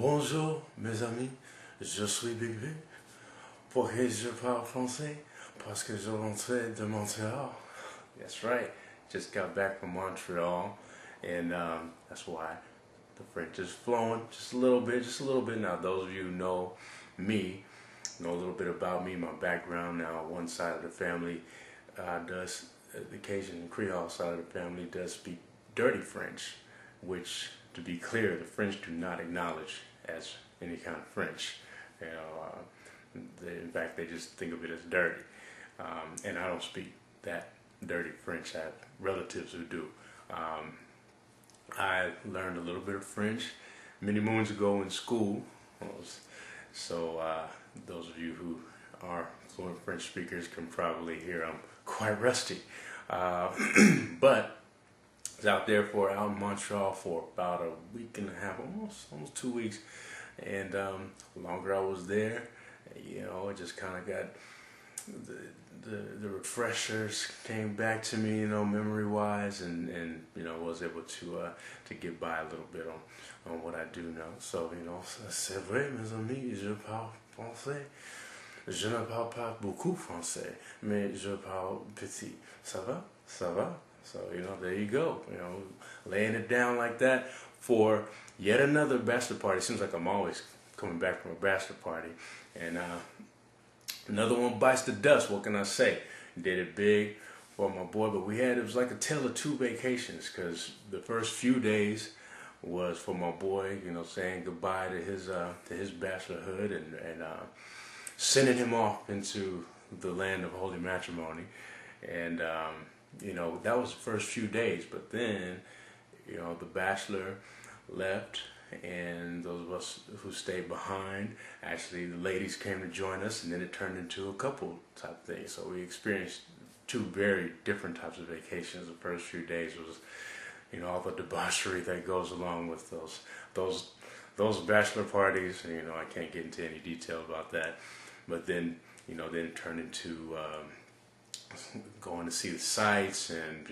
Bonjour mes amis, je suis Big B. Pourquoi je parle français? Parce que je rentrais de Montreal. That's right, just got back from Montreal, and that's why the French is flowing just a little bit, Now, those of you who know me, know a little bit about me, my background. Now, one side of the family does, the Cajun Creole side of the family does speak dirty French, which, to be clear, the French do not acknowledge as any kind of French. In fact, they just think of it as dirty. And I don't speak that dirty French. I have relatives who do. I learned a little bit of French many moons ago in school. So those of you who are fluent French speakers can probably hear I'm quite rusty. But I was out in Montreal for about a week and a half, almost 2 weeks. And the longer I was there, it just kind of got the refreshers came back to me, memory wise, and was able to get by a little bit on what I do know. So, c'est vrai, mes amis, je parle français. Je ne parle pas beaucoup français, mais je parle petit. Ça va? Ça va? So, there you go. Laying it down like that for yet another bachelor party. Seems like I'm always coming back from a bachelor party. And another one bites the dust. What can I say? Did it big for my boy, but it was like a tale of two vacations, because the first few days was for my boy, saying goodbye to his bachelorhood and sending him off into the land of holy matrimony. And that was the first few days, but then the bachelor left, and those of us who stayed behind, actually the ladies came to join us, and then it turned into a couple type thing. So we experienced two very different types of vacations. The first few days was all the debauchery that goes along with those bachelor parties. I can't get into any detail about that, but then then it turned into going to see the sights, and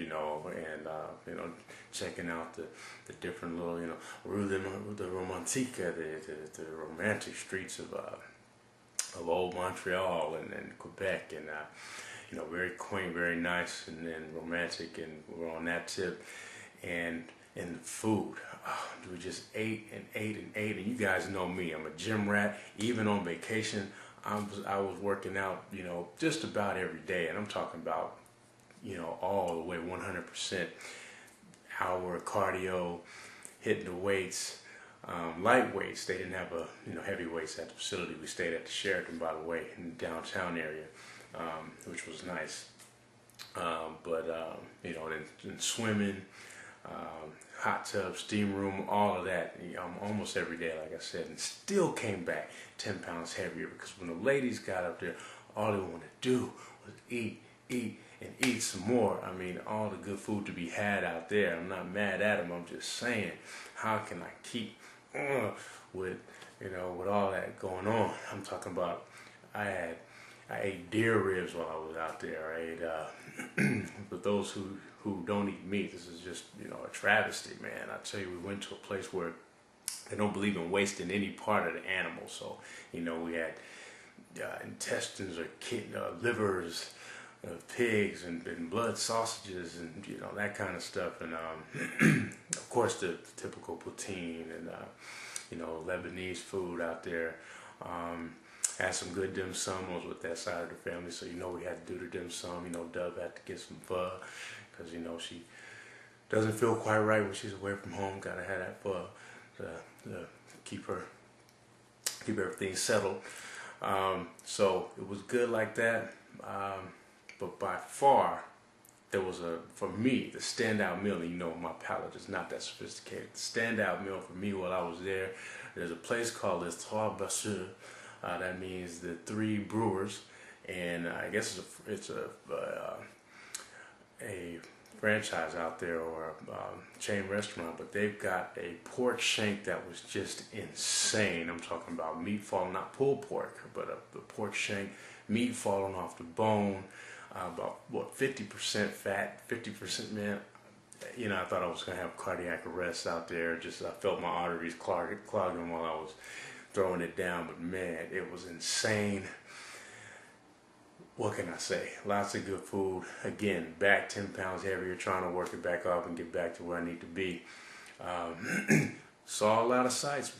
checking out the different little rue de romantique, the romantic streets of old Montreal and Quebec, and very quaint, very nice, and romantic, and we're on that tip. And the food, we just ate and ate and ate. And you guys know me, I'm a gym rat. Even on vacation, I was working out, just about every day, and I'm talking about, all the way 100% hour cardio, hitting the weights, light weights. They didn't have heavy weights at the facility. We stayed at the Sheraton, by the way, in the downtown area, which was nice. Then swimming, hot tub, steam room, all of that, almost every day, like I said, and still came back 10 pounds heavier, because when the ladies got up there, all they wanted to do was eat, and eat some more. I mean, all the good food to be had out there. I'm not mad at them. I'm just saying, how can I keep with all that going on? I'm talking about, I ate deer ribs while I was out there. I ate, for those who don't eat meat, this is just, a travesty, man. I tell you, we went to a place where they don't believe in wasting any part of the animal. So, we had intestines or livers of pigs, and blood sausages, and, that kind of stuff. And, of course, the typical poutine and, Lebanese food out there. Had some good dim sum. I was with that side of the family, so we had to do the dim sum. Dub had to get some pho, because she doesn't feel quite right when she's away from home. Gotta have that pho to keep everything settled. So it was good like that. But by far, there was for me, the standout meal, and my palate is not that sophisticated. The standout meal for me while I was there's a place called the Trois Brasseurs. That means the three brewers, and I guess it's a franchise out there, or a chain restaurant, but they've got a pork shank that was just insane. I'm talking about meat falling, not pulled pork, but the pork shank, meat falling off the bone, about 50% fat, 50%, man. I thought I was going to have cardiac arrest out there. Just I felt my arteries clogging while I was throwing it down. But man, it was insane. What can I say? Lots of good food. Again, back 10 pounds heavier, trying to work it back up and get back to where I need to be. Saw a lot of sights,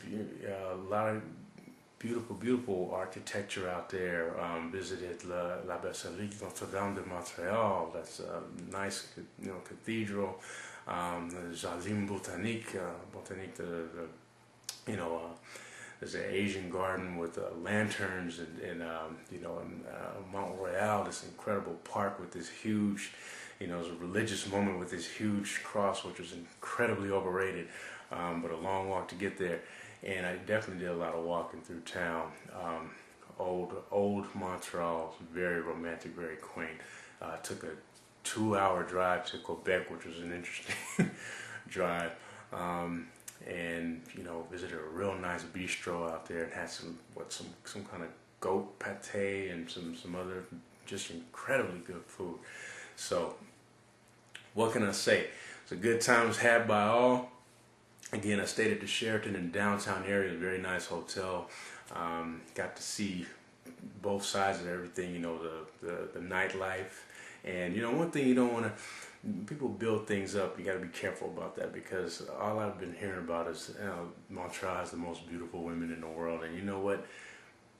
a lot of beautiful architecture out there. Visited La Basilique Notre Dame de Montreal. That's a nice, cathedral. The Jardin Botanique, there's an Asian garden with lanterns, and in Montreal, this incredible park with this huge, it was a religious moment with this huge cross, which was incredibly overrated, but a long walk to get there. And I definitely did a lot of walking through town. Old Montreal, very romantic, very quaint. Took a 2-hour drive to Quebec, which was an interesting drive. And visited a real nice bistro out there and had some kind of goat pate and some other just incredibly good food. So what can I say? It's a good times had by all. Again, I stayed at the Sheraton in the downtown area, a very nice hotel. Got to see both sides of everything, the nightlife. And one thing you don't want to, people build things up, you got to be careful about that, because all I've been hearing about is Montreal has the most beautiful women in the world. And you know what?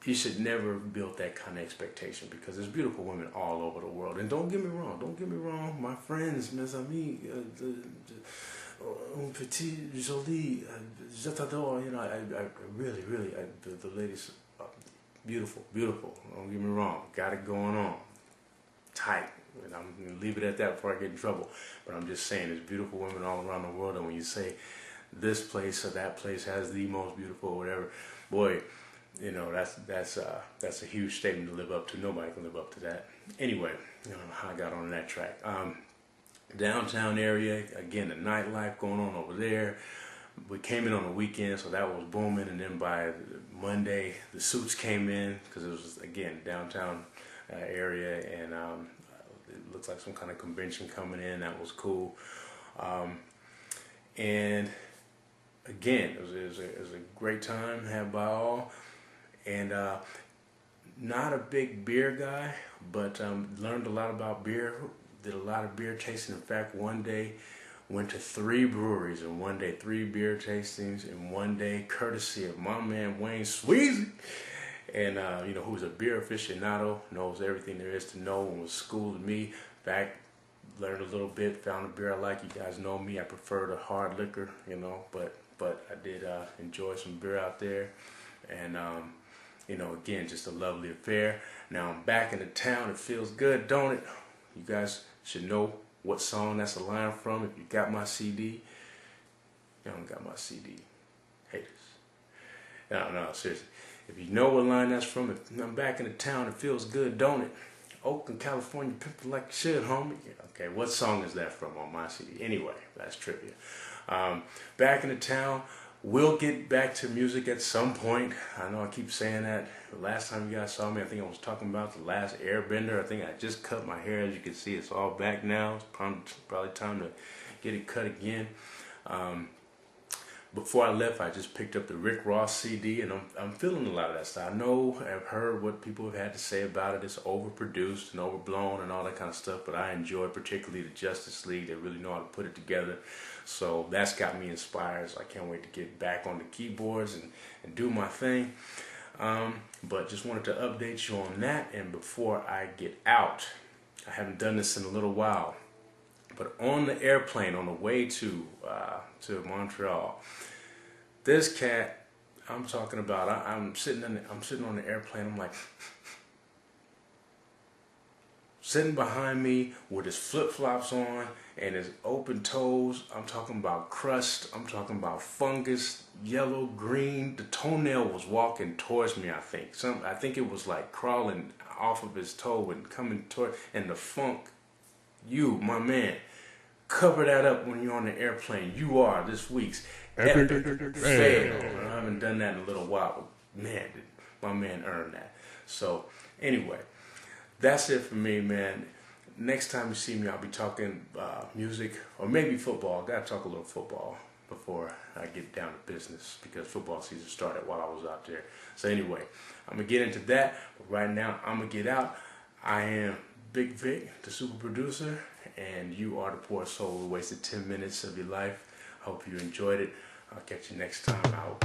You should never build that kind of expectation, because there's beautiful women all over the world. And don't get me wrong, my friends, mes amis, un petit Jolie, je t'adore, I really, the ladies, beautiful, don't get me wrong, got it going on, tight. And I'm going to leave it at that before I get in trouble. But I'm just saying, there's beautiful women all around the world, and when you say this place or that place has the most beautiful or whatever, boy, that's a huge statement to live up to. Nobody can live up to that. Anyway, how I got on that track. Downtown area, again, the nightlife going on over there. We came in on the weekend, so that was booming, and then by Monday, the suits came in, because it was, again, downtown area, and it looks like some kind of convention coming in. That was cool. And again, it was a great time had by all. And not a big beer guy, but learned a lot about beer. Did a lot of beer tasting. In fact, one day went to 3 breweries in one day, 3 beer tastings in one day, courtesy of my man Wayne Sweezy. And who's a beer aficionado, knows everything there is to know, and was schooled me. In fact, learned a little bit, found a beer I like. You guys know me, I prefer the hard liquor, but I did enjoy some beer out there. And again, just a lovely affair. Now I'm back in the town. It feels good, don't it? You guys should know what song that's a line from. If you got my CD, you don't got my CD. Haters. No, seriously. If you know what line that's from, if I'm back in the town, it feels good, don't it? Oakland, California, pimpin' like you should, homie. Okay, what song is that from on my CD? Anyway, that's trivia. Back in the town, we'll get back to music at some point. I know I keep saying that. The last time you guys saw me, I think I was talking about The Last Airbender. I think I just cut my hair. As you can see, it's all back now. It's probably time to get it cut again. Before I left, I just picked up the Rick Ross CD, and I'm feeling a lot of that stuff. I know I've heard what people have had to say about it. It's overproduced and overblown and all that kind of stuff, but I enjoy particularly the Justice League. They really know how to put it together. So that's got me inspired. So I can't wait to get back on the keyboards and do my thing. But just wanted to update you on that. And before I get out, I haven't done this in a little while, but on the airplane on the way to Montreal, this cat I'm talking about, I'm sitting on the airplane. I'm like, sitting behind me with his flip-flops on and his open toes. I'm talking about crust. I'm talking about fungus, yellow, green. The toenail was walking towards me, I think. I think it was like crawling off of his toe and coming toward, and the funk, my man, cover that up when you're on the airplane. You are this week's epic fail. I haven't done that in a little while, but man, did my man earn that. So anyway, that's it for me, man. next time you see me, I'll be talking music or maybe football. I gotta talk a little football before I get down to business because football season started while I was out there. So anyway, I'm gonna get into that. But right now, I'm gonna get out. I am Big Vic, the super producer, and you are the poor soul who wasted 10 minutes of your life. Hope you enjoyed it. I'll catch you next time out.